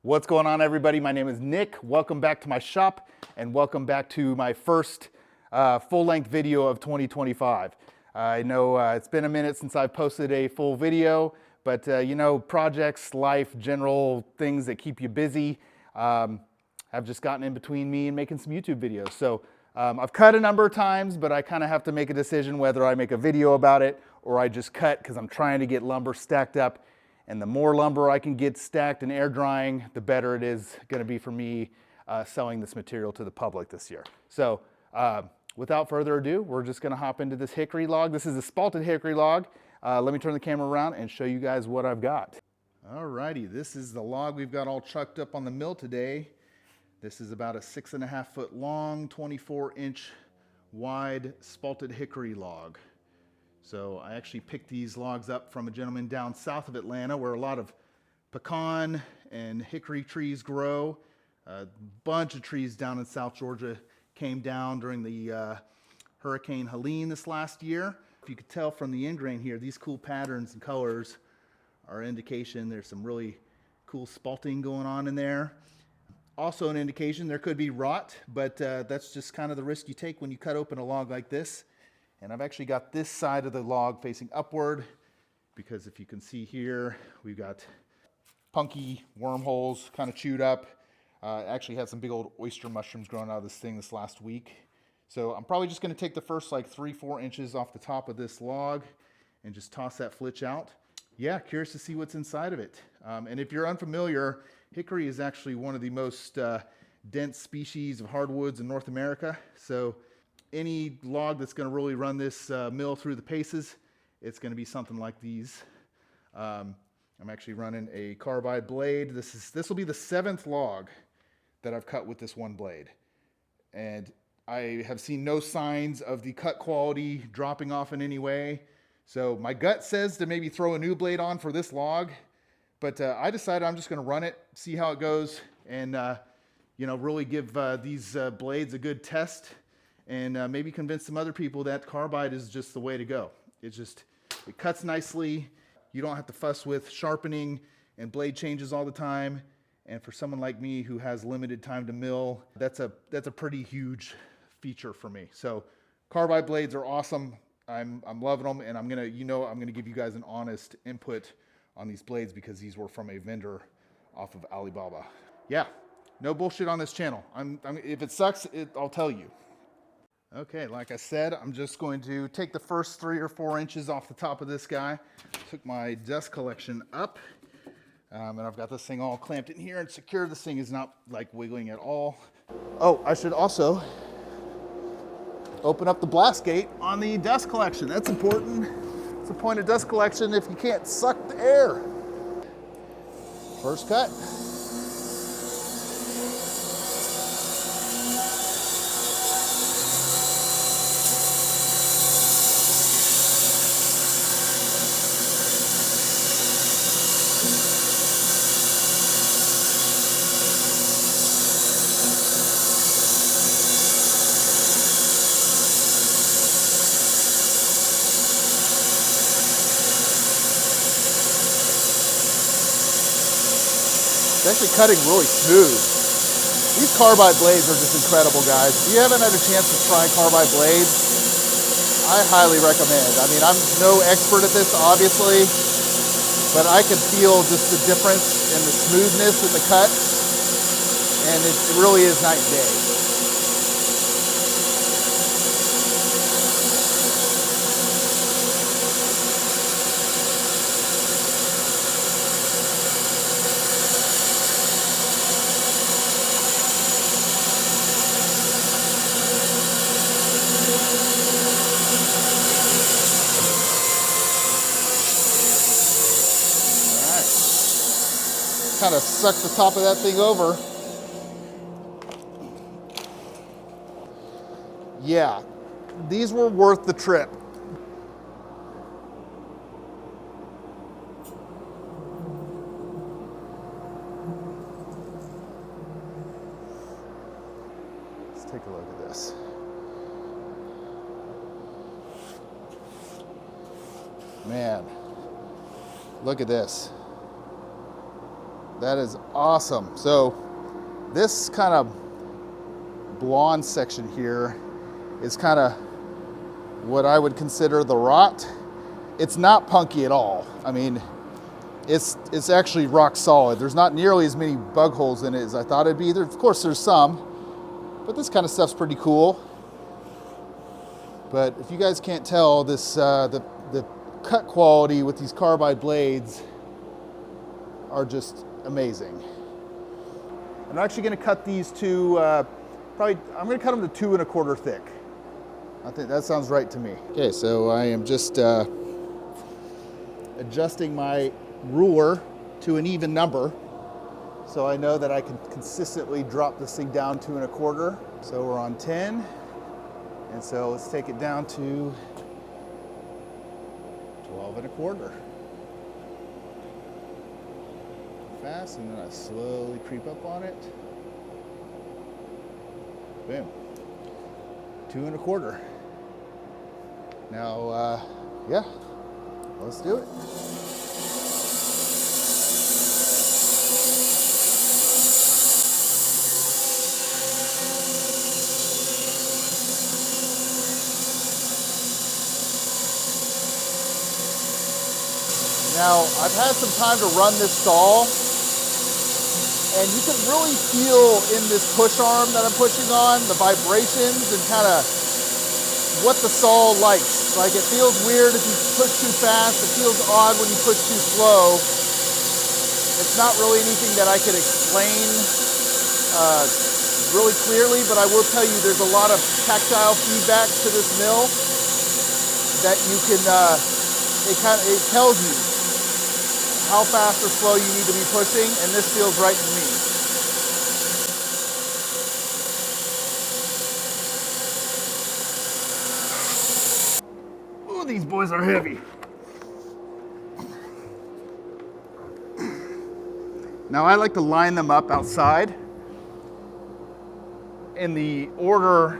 What's going on, everybody? My name is Nick. Welcome back to my shop and welcome back to my first full-length video of 2025. I know it's been a minute since I've posted a full video, but you know, projects, life, general things that keep you busy have just gotten in between me and making some YouTube videos. So I've cut a number of times, but I kind of have to make a decision whether I make a video about it or I just cut, because I'm trying to get lumber stacked up. And the more lumber I can get stacked and air drying, the better it is going to be for me selling this material to the public this year. So without further ado, we're just going to hop into this hickory log. This is a spalted hickory log. Let me turn the camera around and show you guys what I've got. Alrighty, this is the log we've got all chucked up on the mill today. This is about a 6.5 foot long, 24-inch wide spalted hickory log. So I actually picked these logs up from a gentleman down south of Atlanta where a lot of pecan and hickory trees grow. A bunch of trees down in South Georgia came down during the Hurricane Helene this last year. If you could tell from the end grain here, these cool patterns and colors are an indication there's some really cool spalting going on in there. Also an indication there could be rot, but that's just kind of the risk you take when you cut open a log like this. And I've actually got this side of the log facing upward because if you can see here, we've got punky wormholes kind of chewed up. Actually had some big old oyster mushrooms growing out of this thing this last week. So I'm probably just going to take the first like 3-4 inches off the top of this log and just toss that flitch out. Yeah, curious to see what's inside of it. And if you're unfamiliar, hickory is actually one of the most dense species of hardwoods in North America. So any log that's going to really run this mill through the paces, it's going to be something like these. I'm actually running a carbide blade. This will be the 7th log that I've cut with this one blade. And I have seen no signs of the cut quality dropping off in any way. So my gut says to maybe throw a new blade on for this log, but I decided I'm just going to run it, see how it goes, and you know, really give these blades a good test. And maybe convince some other people that carbide is just the way to go. It cuts nicely. You don't have to fuss with sharpening and blade changes all the time. And for someone like me who has limited time to mill, that's a pretty huge feature for me. So carbide blades are awesome. I'm loving them, and I'm gonna give you guys an honest input on these blades because these were from a vendor off of Alibaba. Yeah, no bullshit on this channel. If it sucks, I'll tell you. Okay, like I said, I'm just going to take the first 3 or 4 inches off the top of this guy. Took my dust collection up, and I've got this thing all clamped in here and secure. This thing is not like wiggling at all. Oh, I should also open up the blast gate on the dust collection. That's important. It's the point of dust collection if you can't suck the air. First cut. It's actually cutting really smooth. These carbide blades are just incredible, guys. If you haven't had a chance to try carbide blades, I highly recommend. I mean, I'm no expert at this, obviously, but I can feel just the difference in the smoothness in the cut, and it really is night and day. Kind of suck the top of that thing over. Yeah, these were worth the trip. Let's take a look at this. Man, look at this. That is awesome. So this kind of blonde section here is kind of what I would consider the rot. It's not punky at all. I mean, it's actually rock solid. There's not nearly as many bug holes in it as I thought it'd be. Of course, there's some, but this kind of stuff's pretty cool. But if you guys can't tell, this the cut quality with these carbide blades are just amazing. I'm actually going to cut these to I'm going to cut them to 2 1/4 thick. I think that sounds right to me. Okay, so I am just adjusting my ruler to an even number, so I know that I can consistently drop this thing down 2 1/4. So we're on 10, and so let's take it down to 12 1/4. Fast, and then I slowly creep up on it. Boom. 2 1/4. Now, yeah, let's do it. Now, I've had some time to run this saw, and you can really feel in this push arm that I'm pushing on the vibrations and kind of what the saw likes. Like, it feels weird if you push too fast. It feels odd when you push too slow. It's not really anything that I could explain really clearly, but I will tell you there's a lot of tactile feedback to this mill that you can, it tells you how fast or slow you need to be pushing, and this feels right to me. Ooh, these boys are heavy. Now I like to line them up outside in the order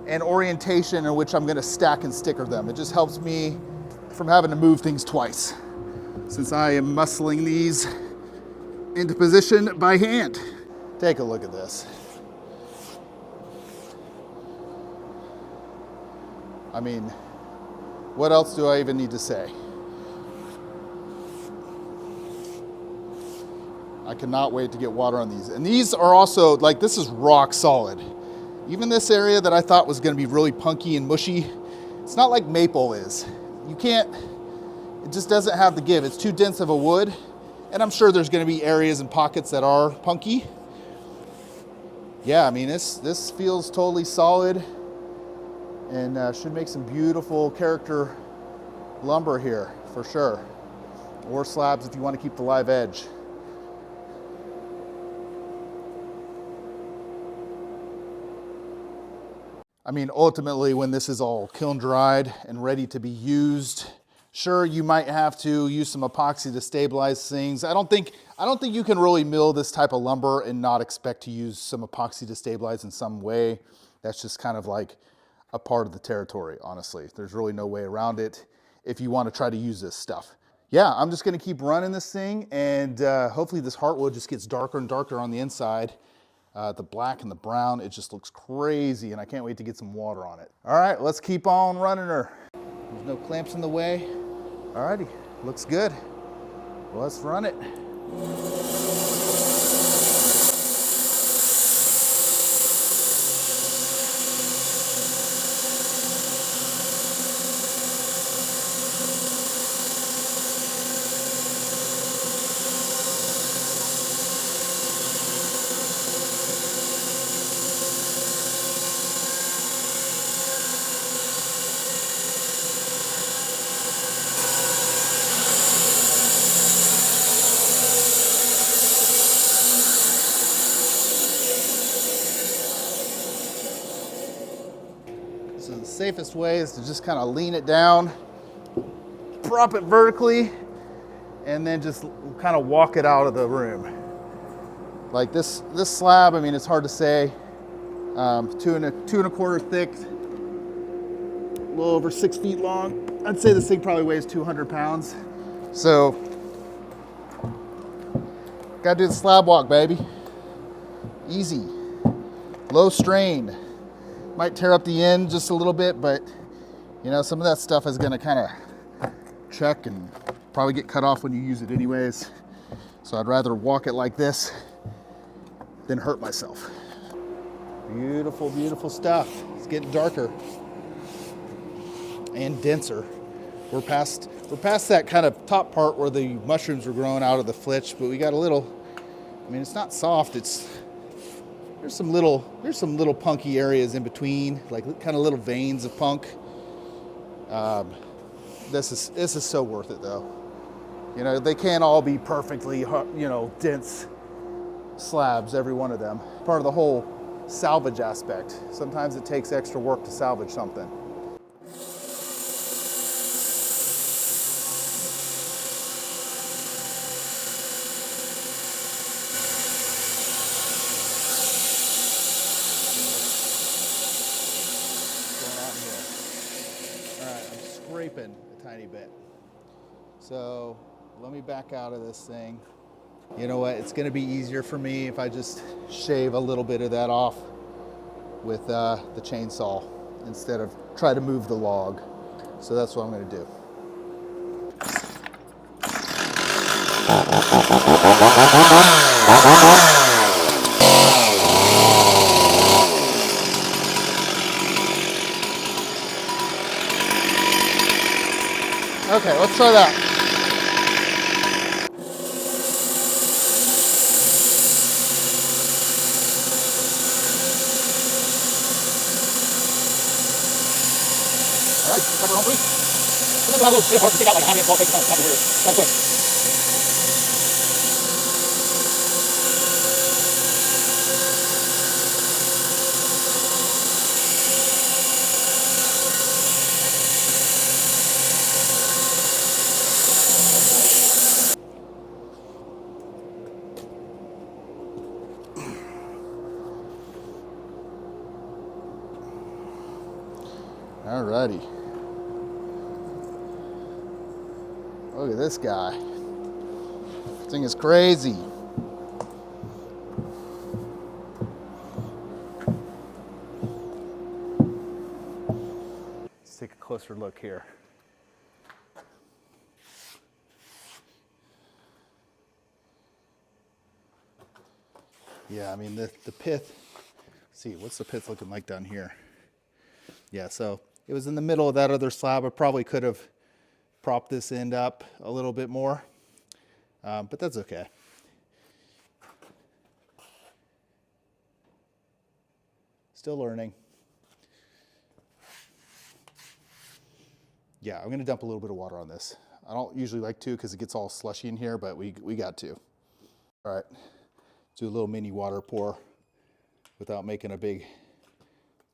and orientation in which I'm gonna stack and sticker them. It just helps me from having to move things twice, since I am muscling these into position by hand. Take a look at this. I mean, what else do I even need to say? I cannot wait to get water on these. And these are also, like, this is rock solid. Even this area that I thought was gonna be really punky and mushy, it's not like maple is. You can't, it just doesn't have the give. It's too dense of a wood. And I'm sure there's gonna be areas and pockets that are punky. Yeah, I mean, this feels totally solid and should make some beautiful character lumber here for sure. Or slabs if you want to keep the live edge. I mean, ultimately, when this is all kiln dried and ready to be used, sure, you might have to use some epoxy to stabilize things. I don't think you can really mill this type of lumber and not expect to use some epoxy to stabilize in some way. That's just kind of like a part of the territory, honestly. There's really no way around it if you want to try to use this stuff. Yeah, I'm just going to keep running this thing, and hopefully this heartwood just gets darker and darker on the inside. The black and the brown, it just looks crazy, and I can't wait to get some water on it. All right, let's keep on running her. There's no clamps in the way. All righty, looks good. Well, let's run it. So the safest way is to just kind of lean it down, prop it vertically, and then just kind of walk it out of the room. Like this slab, I mean, it's hard to say. 2 1/4 thick, a little over 6 feet long. I'd say this thing probably weighs 200 pounds. So Gotta do the slab walk, baby. Easy. Low strain. Might tear up the end just a little bit, but you know, some of that stuff is gonna kind of check and probably get cut off when you use it anyways. So I'd rather walk it like this than hurt myself. Beautiful, beautiful stuff. It's getting darker and denser. We're past that kind of top part where the mushrooms were growing out of the flitch, but we got a little, I mean, it's not soft, there's some little punky areas in between, like kind of little veins of punk. This is so worth it though. You know, they can't all be perfectly, you know, dense slabs, every one of them. Part of the whole salvage aspect. Sometimes it takes extra work to salvage something. Scraping a tiny bit. So let me back out of this thing. You know what? It's going to be easier for me if I just shave a little bit of that off with the chainsaw instead of try to move the log. So that's what I'm going to do. Okay, let's try that. All right, cover on please. Sometimes a little bit hard to take out like a hand ball takes kind of weird. Kind of quick. Alrighty. Look at this guy. This thing is crazy. Let's take a closer look here. Yeah, I mean the pith. Let's see, what's the pith looking like down here? Yeah, so it was in the middle of that other slab. I probably could have propped this end up a little bit more, but that's okay. Still learning. Yeah, I'm gonna dump a little bit of water on this. I don't usually like to because it gets all slushy in here, but we got to. All right, do a little mini water pour without making a big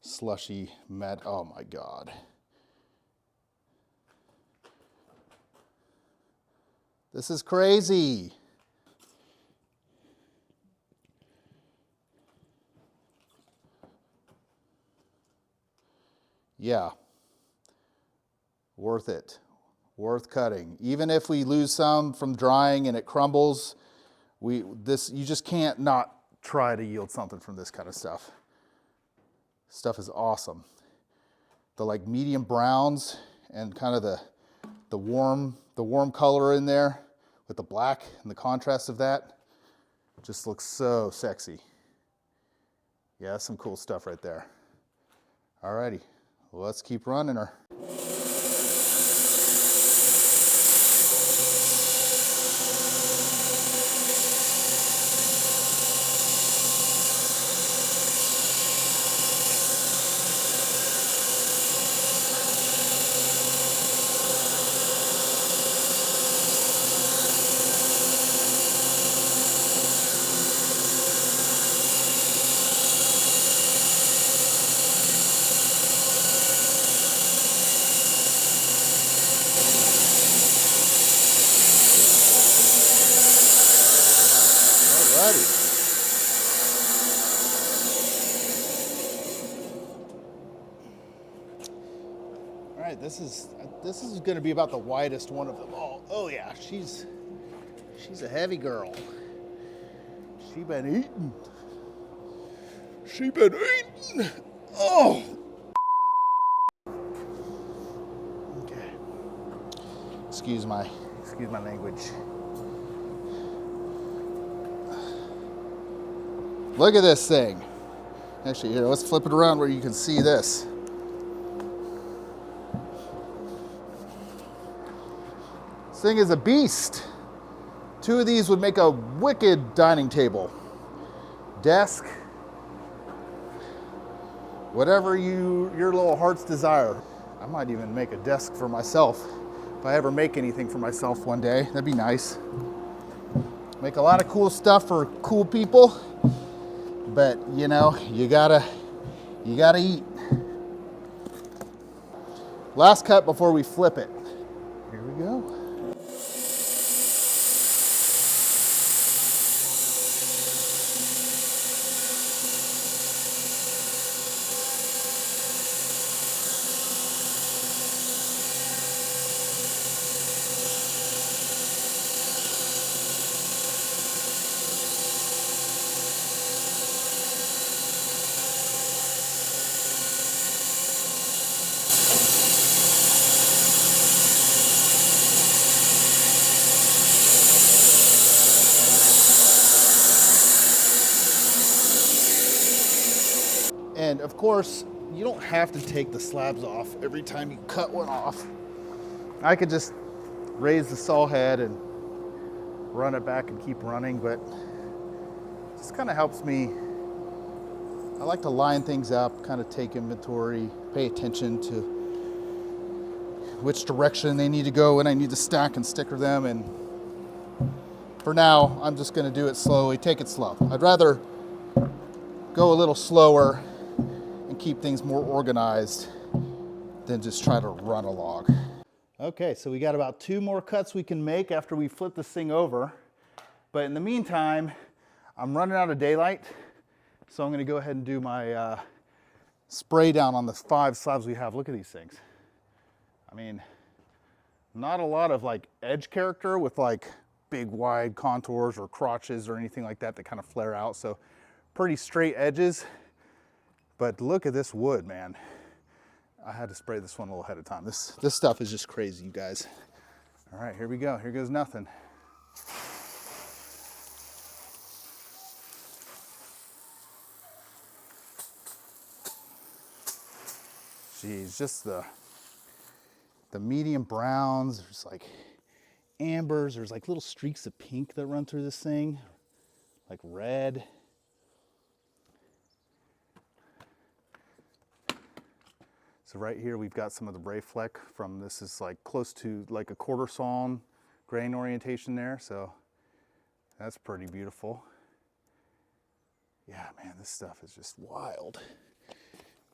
slushy mad. Oh my God. This is crazy. Yeah. Worth it. Worth cutting. Even if we lose some from drying and it crumbles, you just can't not try to yield something from this kind of stuff. Stuff is awesome. The like medium browns and kind of the warm color in there with the black and the contrast of that just looks so sexy. Yeah, that's some cool stuff right there. Alrighty, well, let's keep running her. All right, this is going to be about the widest one of them all. Oh yeah, she's a heavy girl. She been eating. She been eating. Oh. Okay. Excuse my language. Look at this thing. Actually, here, let's flip it around where you can see this. This thing is a beast. 2 of these would make a wicked dining table. Desk. Whatever your little heart's desire. I might even make a desk for myself. If I ever make anything for myself one day, that'd be nice. Make a lot of cool stuff for cool people. But you know, you gotta eat. Last cut before we flip it. Here we go. And of course, you don't have to take the slabs off every time you cut one off. I could just raise the saw head and run it back and keep running, but it just kind of helps me. I like to line things up, kind of take inventory, pay attention to which direction they need to go and I need to stack and sticker them. And for now, I'm just going to do it slowly, take it slow. I'd rather go a little slower and keep things more organized than just try to run a log. Okay, so we got about 2 more cuts we can make after we flip this thing over. But in the meantime, I'm running out of daylight. So I'm gonna go ahead and do my spray down on the 5 slabs we have. Look at these things. I mean, not a lot of like edge character with like big wide contours or crotches or anything like that that kind of flare out. So pretty straight edges. But look at this wood, man. I had to spray this one a little ahead of time. This stuff is just crazy, you guys. All right, here we go. Here goes nothing. Geez, just the medium browns. There's like ambers. There's like little streaks of pink that run through this thing, like red. So right here we've got some of the bray fleck from this is like close to like a quarter sawn grain orientation there. So that's pretty beautiful. Yeah, man, this stuff is just wild.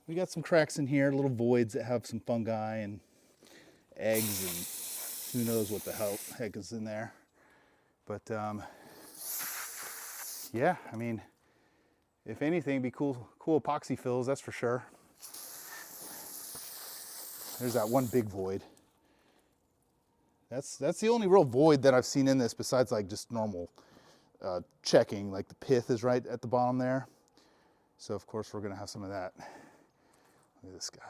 We got some cracks in here, little voids that have some fungi and eggs and who knows what the heck is in there. But yeah, I mean, if anything, it'd be cool epoxy fills, that's for sure. There's that one big void. That's the only real void that I've seen in this besides like just normal checking, like the pith is right at the bottom there. So of course we're gonna have some of that. Look at this guy.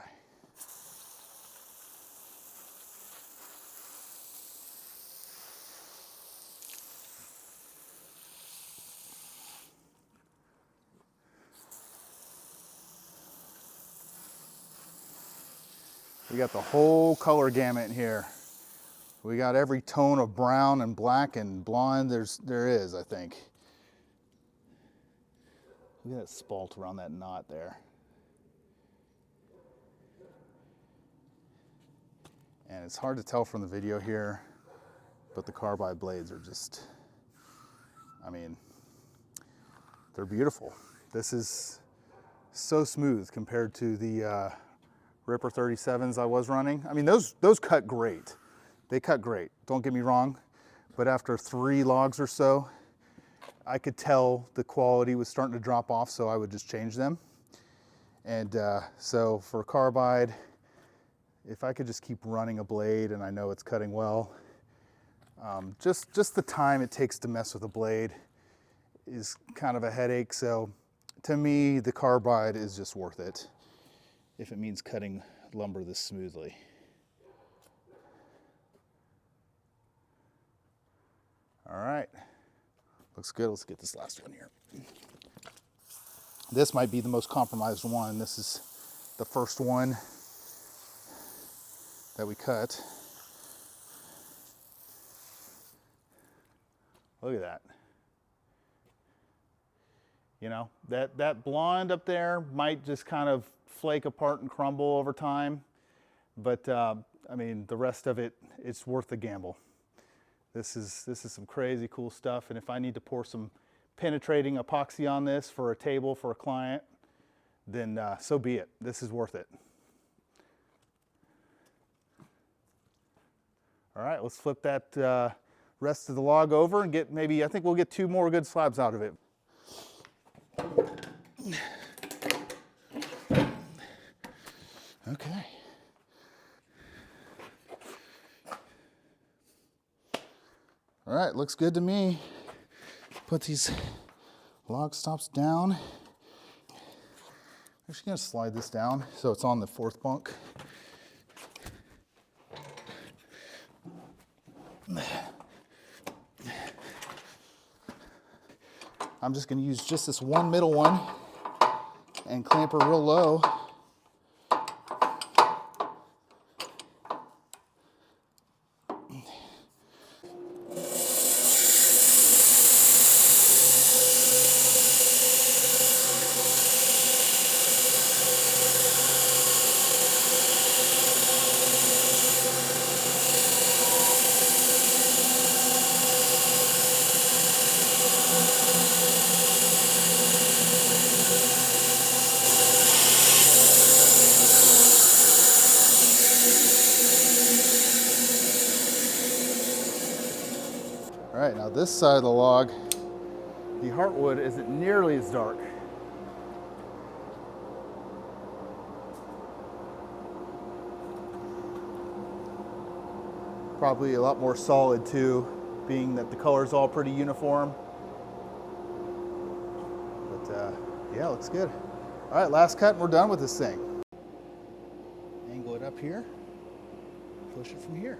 We got the whole color gamut in here. We got every tone of brown and black and blonde there is, I think. Look at that spalt around that knot there. And it's hard to tell from the video here, but the carbide blades are just, I mean, they're beautiful. This is so smooth compared to the Ripper 37s I was running. I mean, those cut great. They cut great, don't get me wrong. But after 3 logs or so, I could tell the quality was starting to drop off, so I would just change them. And so for carbide, if I could just keep running a blade and I know it's cutting well, just the time it takes to mess with a blade is kind of a headache. So to me, the carbide is just worth it if it means cutting lumber this smoothly. All right, looks good. Let's get this last one here. This might be the most compromised one. This is the first one that we cut. Look at that. You know, that blonde up there might just kind of flake apart and crumble over time. But I mean, the rest of it, it's worth the gamble. This is some crazy cool stuff. And if I need to pour some penetrating epoxy on this for a table for a client, then so be it. This is worth it. All right, let's flip that rest of the log over and get maybe, I think we'll get 2 more good slabs out of it. Okay. All right, looks good to me. Put these log stops down. I'm actually gonna slide this down so it's on the 4th bunk. I'm just gonna use just this one middle one and clamp her real low. All right, now this side of the log, the heartwood isn't nearly as dark. Probably a lot more solid too, being that the color's all pretty uniform. But yeah, looks good. All right, last cut and we're done with this thing. Angle it up here, push it from here.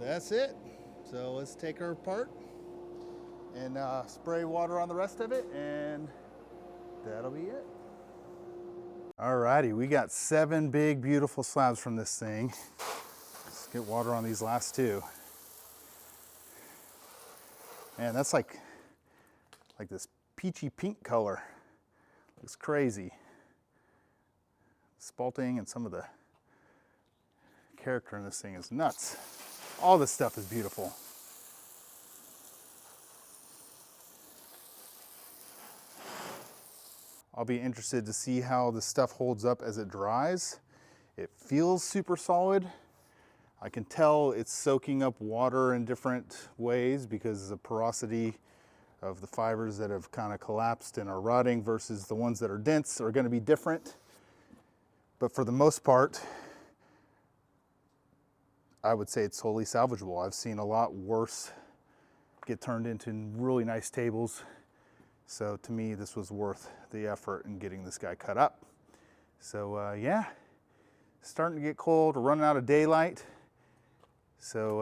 That's it. So let's take her apart and spray water on the rest of it, and that'll be it. Alrighty, we got 7 big, beautiful slabs from this thing. Let's get water on these last 2. Man, that's like this peachy pink color. Looks crazy. Spalting and some of the character in this thing is nuts. All this stuff is beautiful. I'll be interested to see how the stuff holds up as it dries. It feels super solid. I can tell it's soaking up water in different ways because the porosity of the fibers that have kind of collapsed and are rotting versus the ones that are dense are going to be different. But for the most part, I would say it's totally salvageable. I've seen a lot worse get turned into really nice tables. So to me, this was worth the effort in getting this guy cut up. So yeah, starting to get cold, we're running out of daylight. So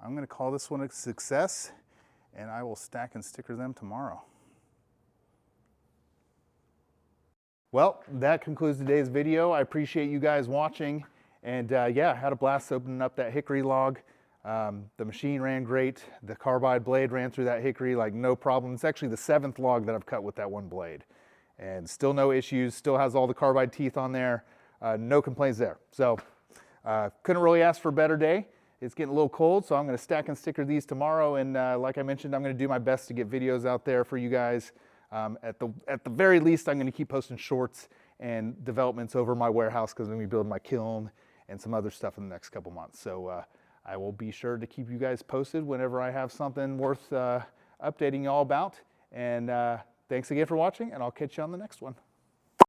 I'm gonna call this one a success, and I will stack and sticker them tomorrow. Well, that concludes today's video. I appreciate you guys watching. And yeah, I had a blast opening up that hickory log. The machine ran great. The carbide blade ran through that hickory like no problem. It's actually the 7th log that I've cut with that one blade. And still no issues, still has all the carbide teeth on there. No complaints there. So couldn't really ask for a better day. It's getting a little cold, so I'm going to stack and sticker these tomorrow. And like I mentioned, I'm going to do my best to get videos out there for you guys. At the very least, I'm going to keep posting shorts and developments over my warehouse because I'm going to be building my kiln and some other stuff in the next couple months. So I will be sure to keep you guys posted whenever I have something worth updating you all about. And thanks again for watching, and I'll catch you on the next one.